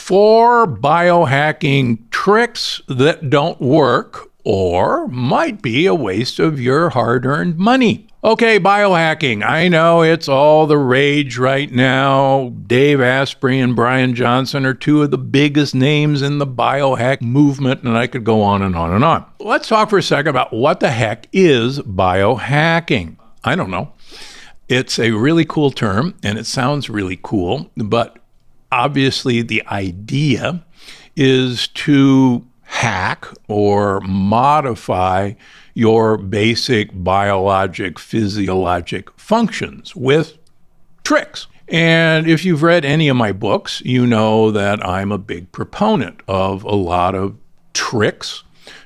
4 biohacking tricks that don't work or might be a waste of your hard-earned money. Okay, biohacking. I know it's all the rage right now. Dave Asprey and Brian Johnson are 2 of the biggest names in the biohack movement, and I could go on and on and on. Let's talk for a second about what the heck is biohacking. I don't know. It's a really cool term, and it sounds really cool, but obviously the idea is to hack or modify your basic biologic, physiologic functions with tricks. And if you've read any of my books, you know that I'm a big proponent of a lot of tricks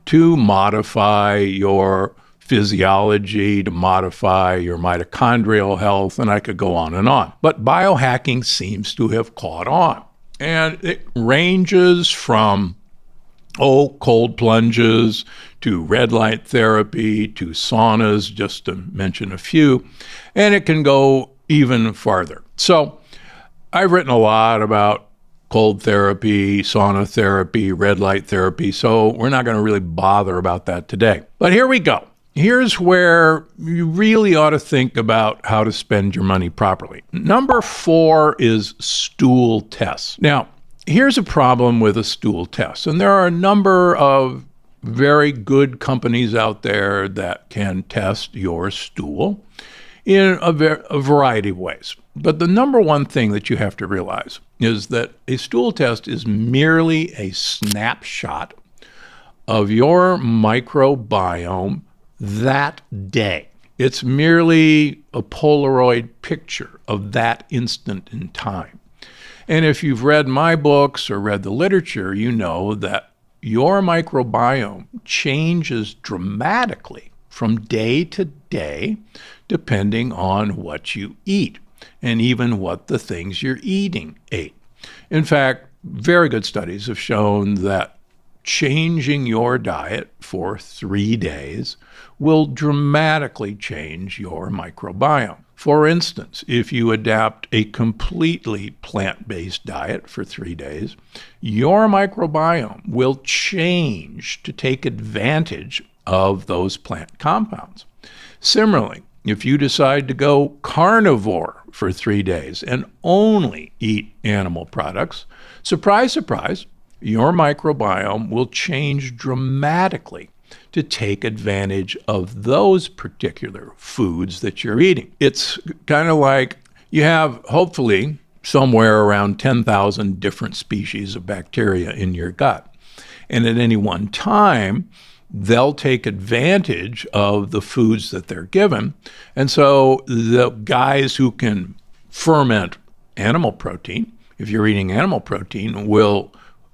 to modify your physiology, to modify your mitochondrial health, and I could go on and on. But biohacking seems to have caught on. And it ranges from cold plunges to red light therapy to saunas, just to mention a few, and it can go even farther. So I've written a lot about cold therapy, sauna therapy, red light therapy, so we're not going to really bother about that today. But here we go. Here's where you really ought to think about how to spend your money properly. Number 4 is stool tests. Now, here's a problem with a stool test, and there are a number of very good companies out there that can test your stool in a variety of ways. But the number one thing that you have to realize is that a stool test is merely a snapshot of your microbiome that day. It's merely a Polaroid picture of that instant in time. And if you've read my books or read the literature, you know that your microbiome changes dramatically from day to day, depending on what you eat and even what the things you're eating ate. In fact, very good studies have shown that changing your diet for 3 days will dramatically change your microbiome. For instance, if you adapt a completely plant-based diet for 3 days, your microbiome will change to take advantage of those plant compounds. Similarly, if you decide to go carnivore for 3 days and only eat animal products, surprise, surprise, your microbiome will change dramatically to take advantage of those particular foods that you're eating. It's kind of like you have, hopefully, somewhere around 10,000 different species of bacteria in your gut. And at any one time, they'll take advantage of the foods that they're given. And so the guys who can ferment animal protein, if you're eating animal protein, will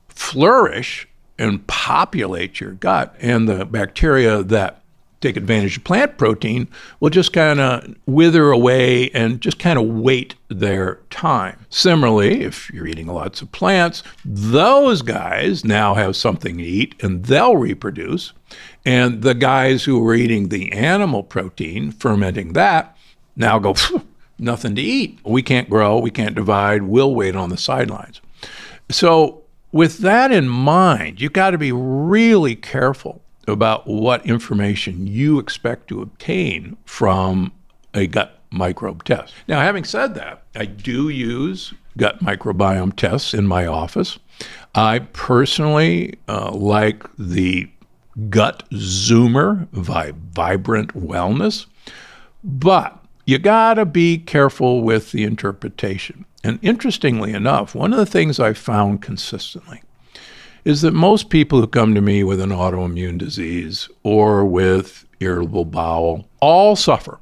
flourish and populate your gut, and the bacteria that take advantage of plant protein will just kind of wither away and just kind of wait their time. Similarly, if you're eating lots of plants, those guys now have something to eat and they'll reproduce. And the guys who are eating the animal protein, fermenting that, now go, nothing to eat. We can't grow, we can't divide, we'll wait on the sidelines. So with that in mind, you've got to be really careful about what information you expect to obtain from a gut microbe test. Now, having said that, I do use gut microbiome tests in my office. I personally like the Gut Zoomer by Vibrant Wellness, but you got to be careful with the interpretation. And interestingly enough, one of the things I've found consistently is that most people who come to me with an autoimmune disease or with irritable bowel all suffer,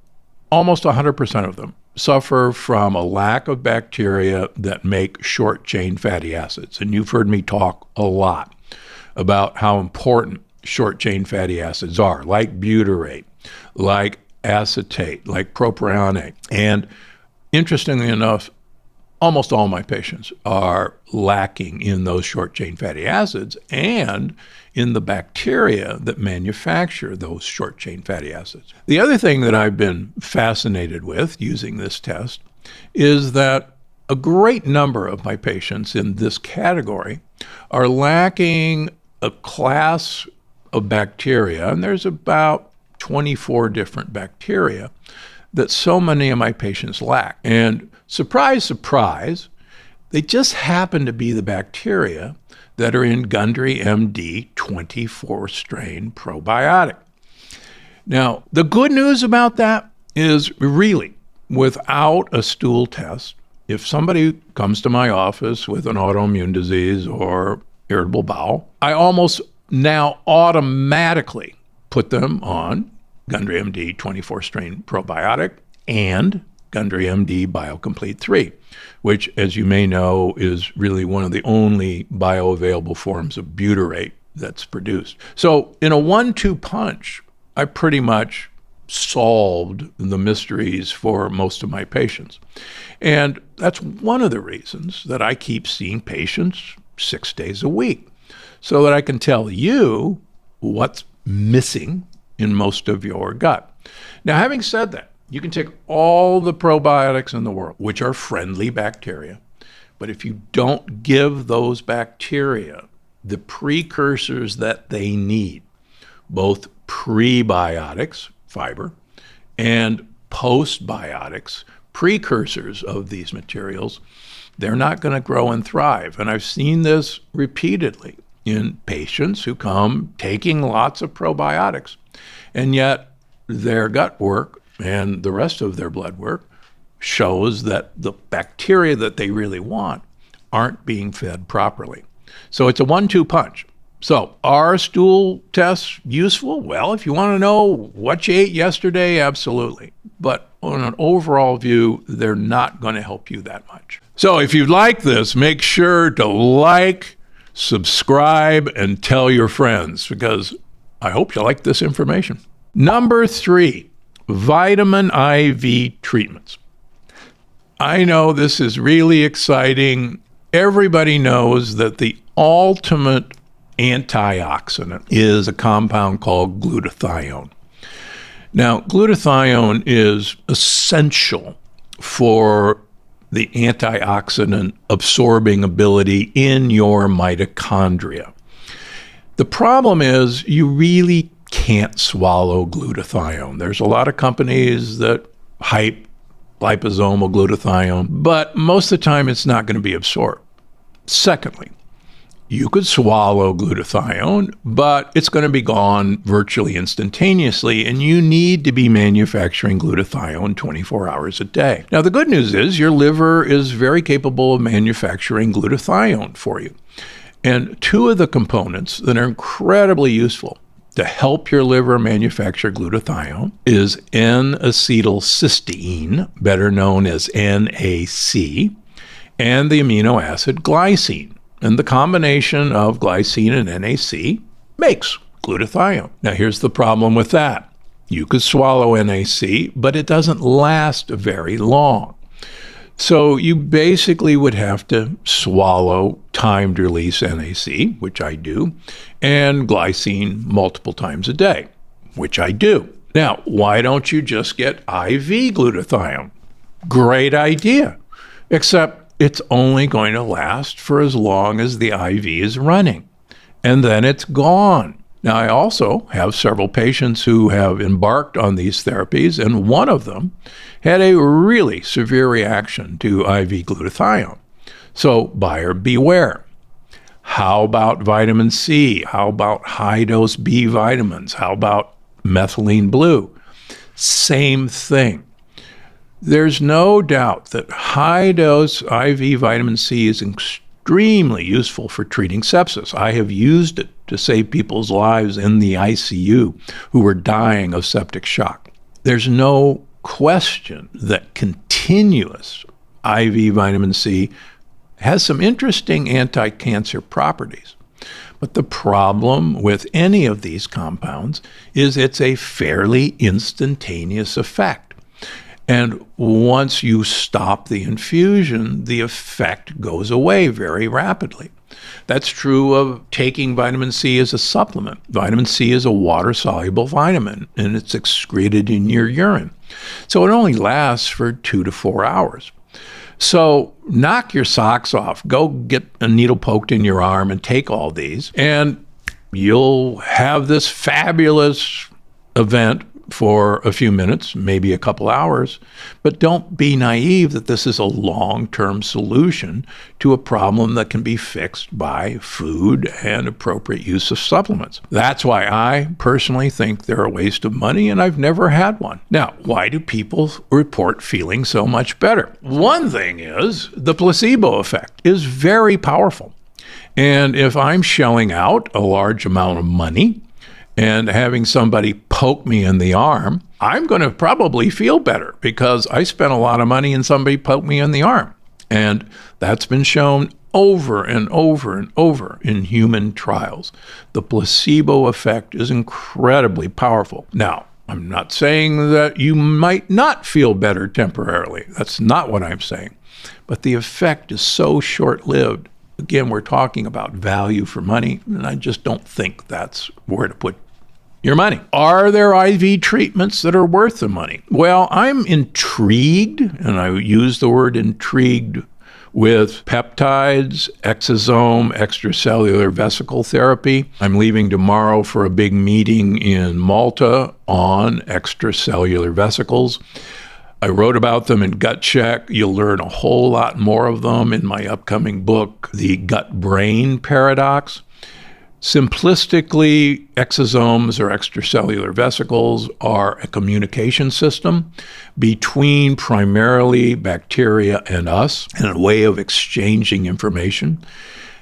almost 100% of them suffer from a lack of bacteria that make short-chain fatty acids. And you've heard me talk a lot about how important short-chain fatty acids are, like butyrate, like acetate, like propionate. And interestingly enough, almost all my patients are lacking in those short-chain fatty acids and in the bacteria that manufacture those short-chain fatty acids. The other thing that I've been fascinated with using this test is that a great number of my patients in this category are lacking a class of bacteria, and there's about 24 different bacteria that so many of my patients lack. And surprise, surprise, they just happen to be the bacteria that are in Gundry MD 24 strain probiotic. Now, the good news about that is really, without a stool test, if somebody comes to my office with an autoimmune disease or irritable bowel, I almost now automatically put them on Gundry MD 24 strain probiotic and Gundry MD BioComplete 3, which, as you may know, is really one of the only bioavailable forms of butyrate that's produced. So in a 1-2 punch, I pretty much solved the mysteries for most of my patients. And that's one of the reasons that I keep seeing patients 6 days a week, so that I can tell you what's missing in most of your gut. Now, having said that, you can take all the probiotics in the world, which are friendly bacteria, but if you don't give those bacteria the precursors that they need, both prebiotics, fiber, and postbiotics, precursors of these materials, they're not going to grow and thrive. And I've seen this repeatedly in patients who come taking lots of probiotics, and yet their gut work and the rest of their blood work shows that the bacteria that they really want aren't being fed properly. So it's a 1-2 punch. So are stool tests useful? Well, if you want to know what you ate yesterday, absolutely. But on an overall view, they're not going to help you that much. So if you like this, make sure to like, subscribe, and tell your friends, because I hope you like this information. Number 3, vitamin IV treatments. I know this is really exciting. Everybody knows that the ultimate antioxidant is a compound called glutathione. Now, glutathione is essential for the antioxidant absorbing ability in your mitochondria. The problem is you really can't swallow glutathione. There's a lot of companies that hype liposomal glutathione, but most of the time it's not going to be absorbed. Secondly, you could swallow glutathione, but it's going to be gone virtually instantaneously, and you need to be manufacturing glutathione 24 hours a day. Now, the good news is your liver is very capable of manufacturing glutathione for you. And 2 of the components that are incredibly useful to help your liver manufacture glutathione is N-acetylcysteine, better known as NAC, and the amino acid glycine. And the combination of glycine and NAC makes glutathione. Now, here's the problem with that. You could swallow NAC, but it doesn't last very long. So you basically would have to swallow timed release NAC, which I do, and glycine multiple times a day, which I do. Now, why don't you just get IV glutathione? Great idea, except it's only going to last for as long as the IV is running, and then it's gone. Now, I also have several patients who have embarked on these therapies, and one of them had a really severe reaction to IV glutathione. So buyer beware. How about vitamin C? How about high-dose B vitamins? How about methylene blue? Same thing. There's no doubt that high-dose IV vitamin C is extremely useful for treating sepsis. I have used it to save people's lives in the ICU who were dying of septic shock. There's no question that continuous IV vitamin C has some interesting anti-cancer properties. But the problem with any of these compounds is it's a fairly instantaneous effect. And once you stop the infusion, the effect goes away very rapidly. That's true of taking vitamin C as a supplement. Vitamin C is a water-soluble vitamin, and it's excreted in your urine. So it only lasts for 2 to 4 hours. So knock your socks off. Go get a needle poked in your arm and take all these, and you'll have this fabulous event for a few minutes, maybe a couple hours. But don't be naive that this is a long-term solution to a problem that can be fixed by food and appropriate use of supplements. That's why I personally think they're a waste of money, and I've never had one. Now, why do people report feeling so much better? One thing is the placebo effect is very powerful. And if I'm shelling out a large amount of money and having somebody poke me in the arm, I'm going to probably feel better because I spent a lot of money and somebody poked me in the arm. And that's been shown over and over and over in human trials. The placebo effect is incredibly powerful. Now, I'm not saying that you might not feel better temporarily. That's not what I'm saying. But the effect is so short-lived. Again, we're talking about value for money, and I just don't think that's where to put your money. Are there IV treatments that are worth the money? Well, I'm intrigued, and I use the word intrigued, with peptides, exosome, extracellular vesicle therapy. I'm leaving tomorrow for a big meeting in Malta on extracellular vesicles. I wrote about them in Gut Check. You'll learn a whole lot more of them in my upcoming book, The Gut-Brain Paradox. Simplistically, exosomes or extracellular vesicles are a communication system between primarily bacteria and us, and a way of exchanging information.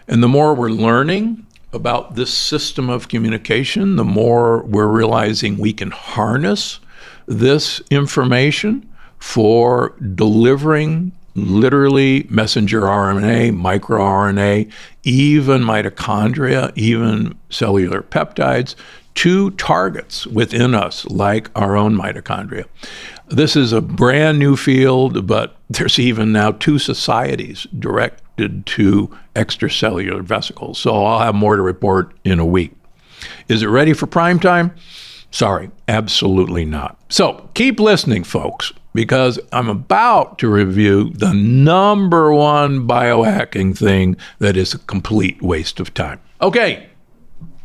And the more we're learning about this system of communication, the more we're realizing we can harness this information for delivering literally messenger RNA, microRNA, even mitochondria, even cellular peptides to targets within us, like our own mitochondria. This is a brand new field, but there's even now 2 societies directed to extracellular vesicles. So I'll have more to report in a week. Is it ready for prime time? Sorry, absolutely not. So keep listening, folks, because I'm about to review the number one biohacking thing that is a complete waste of time. Okay,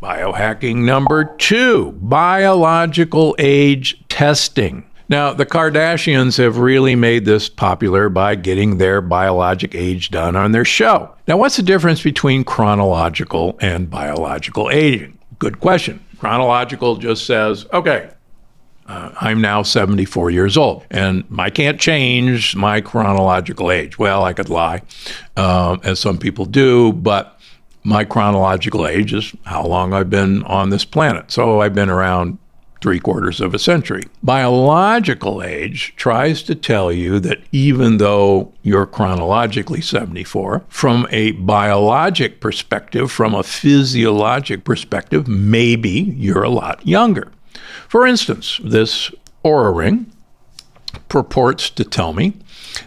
biohacking number 2, biological age testing. Now, the Kardashians have really made this popular by getting their biologic age done on their show. Now, what's the difference between chronological and biological aging? Good question. Chronological just says, okay, I'm now 74 years old, and I can't change my chronological age. Well, I could lie, as some people do, but my chronological age is how long I've been on this planet. So I've been around 3/4 of a century. Biological age tries to tell you that even though you're chronologically 74, from a biologic perspective, from a physiologic perspective, maybe you're a lot younger. For instance, this Oura Ring purports to tell me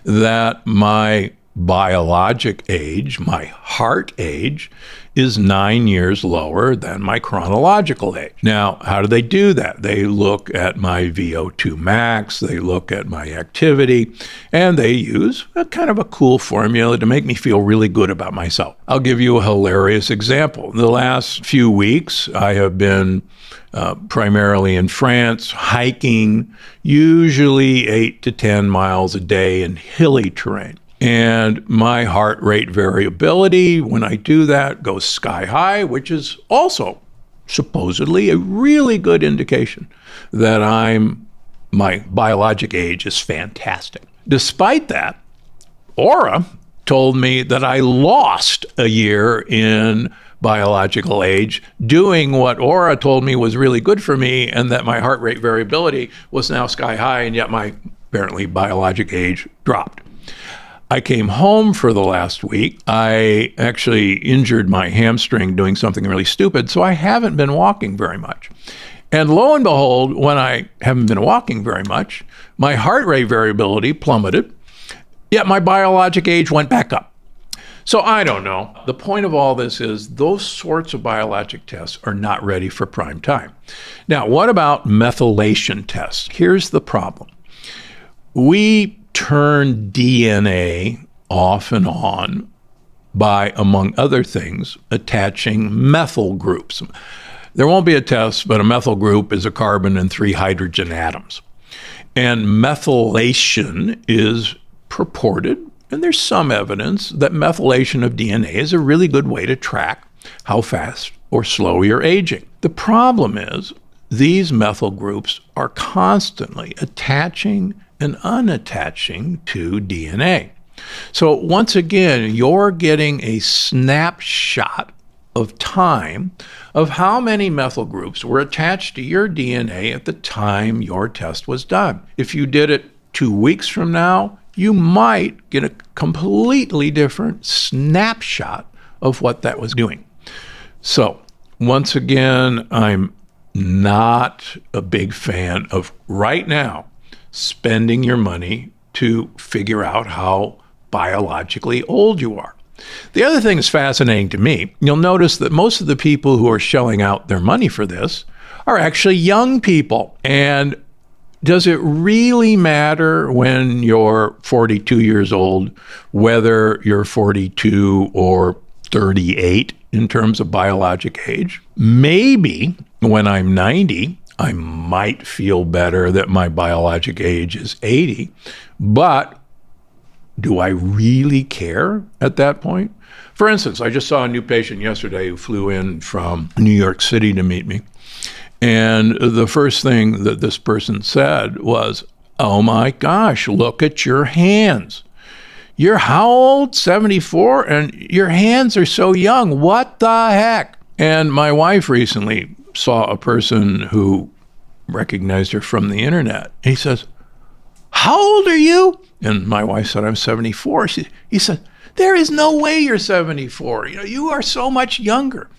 that my biologic age, my heart age, is 9 years lower than my chronological age. Now, how do they do that? They look at my VO2 max, they look at my activity, and they use a kind of a cool formula to make me feel really good about myself. I'll give you a hilarious example. The last few weeks, I have been primarily in France, hiking usually 8 to 10 miles a day in hilly terrain. And my heart rate variability, when I do that, goes sky high, which is also supposedly a really good indication that my biologic age is fantastic. Despite that, Oura told me that I lost a year in biological age doing what Oura told me was really good for me, and that my heart rate variability was now sky high, and yet my apparently biologic age dropped. I came home for the last week. I actually injured my hamstring doing something really stupid, so I haven't been walking very much. And lo and behold, when I haven't been walking very much, my heart rate variability plummeted, yet my biologic age went back up. So I don't know. The point of all this is those sorts of biologic tests are not ready for prime time. Now, what about methylation tests? Here's the problem. We turn DNA off and on by, among other things, attaching methyl groups. There won't be a test, but a methyl group is a carbon and 3 hydrogen atoms. And methylation is purported, and there's some evidence that methylation of DNA is a really good way to track how fast or slow you're aging. The problem is these methyl groups are constantly attaching and unattaching to DNA. So once again, you're getting a snapshot of time of how many methyl groups were attached to your DNA at the time your test was done. If you did it 2 weeks from now, you might get a completely different snapshot of what that was doing. So once again, I'm not a big fan of right now spending your money to figure out how biologically old you are. The other thing that's fascinating to me, you'll notice that most of the people who are shelling out their money for this are actually young people. And does it really matter when you're 42 years old, whether you're 42 or 38 in terms of biologic age? Maybe when I'm 90, I might feel better that my biologic age is 80, but do I really care at that point? For instance, I just saw a new patient yesterday who flew in from New York City to meet me. And the first thing that this person said was, "Oh my gosh, look at your hands. You're how old? 74? And your hands are so young. What the heck?" And my wife recently saw a person who recognized her from the internet. He says, "How old are you?" And my wife said, "I'm 74. He said, "There is no way you're 74. You are so much younger."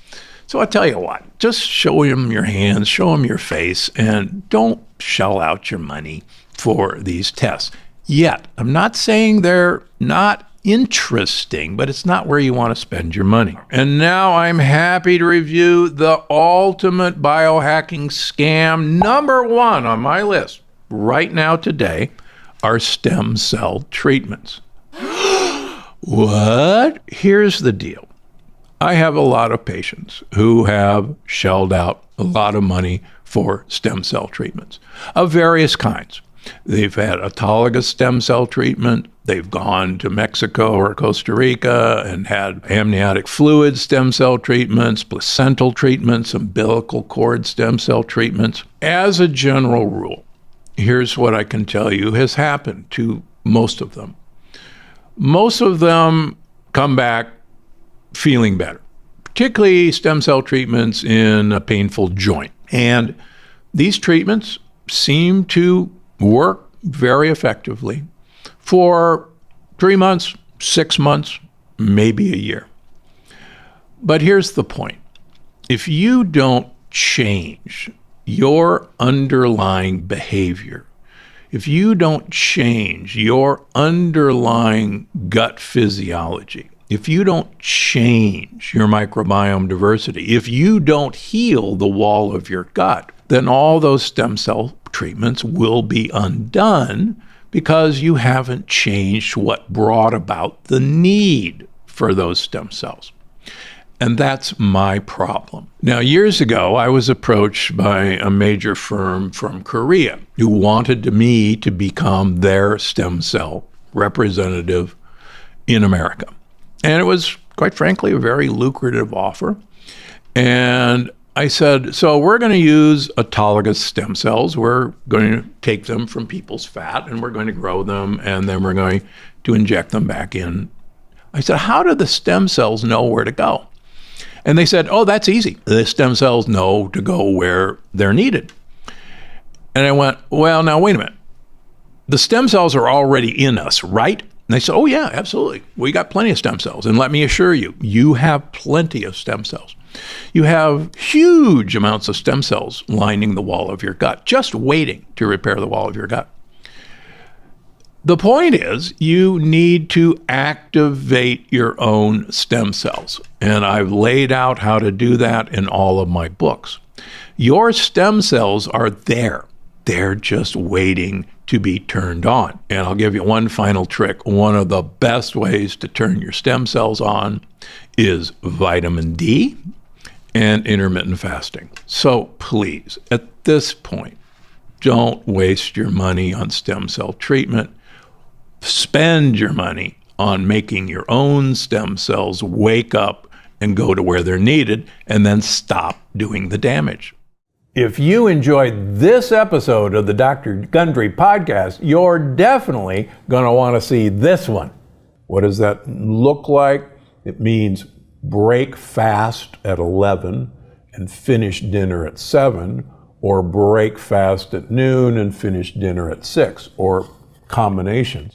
So I tell you what, just show him your hands, show him your face, and don't shell out your money for these tests. Yet, I'm not saying they're not interesting, but it's not where you want to spend your money. And now I'm happy to review the ultimate biohacking scam. Number 1 on my list right now today are stem cell treatments. What? Here's the deal. I have a lot of patients who have shelled out a lot of money for stem cell treatments of various kinds. They've had autologous stem cell treatment. They've gone to Mexico or Costa Rica and had amniotic fluid stem cell treatments, placental treatments, umbilical cord stem cell treatments. As a general rule, here's what I can tell you has happened to most of them. Most of them come back feeling better, particularly stem cell treatments in a painful joint. And these treatments seem to work very effectively for 3 months, 6 months, maybe a year. But here's the point. If you don't change your underlying behavior, if you don't change your underlying gut physiology, if you don't change your microbiome diversity, if you don't heal the wall of your gut, then all those stem cell treatments will be undone because you haven't changed what brought about the need for those stem cells. And that's my problem. Now, years ago, I was approached by a major firm from Korea who wanted me to become their stem cell representative in America. And it was, quite frankly, a very lucrative offer. And I said, so we're going to use autologous stem cells. We're going to take them from people's fat, and we're going to grow them, and then we're going to inject them back in. I said, how do the stem cells know where to go? And they said, oh, that's easy. The stem cells know to go where they're needed. And I went, well, now, wait a minute. The stem cells are already in us, right? And they said, oh, yeah, absolutely. We got plenty of stem cells. And let me assure you, you have plenty of stem cells. You have huge amounts of stem cells lining the wall of your gut, just waiting to repair the wall of your gut. The point is, you need to activate your own stem cells. And I've laid out how to do that in all of my books. Your stem cells are there. They're just waiting to be turned on. And I'll give you one final trick. One of the best ways to turn your stem cells on is vitamin D and intermittent fasting. So please, at this point, don't waste your money on stem cell treatment. Spend your money on making your own stem cells wake up and go to where they're needed, and then stop doing the damage. If you enjoyed this episode of the Dr. Gundry podcast, you're definitely going to want to see this one. What does that look like? It means break fast at 11 and finish dinner at 7, or break fast at noon and finish dinner at 6, or combinations.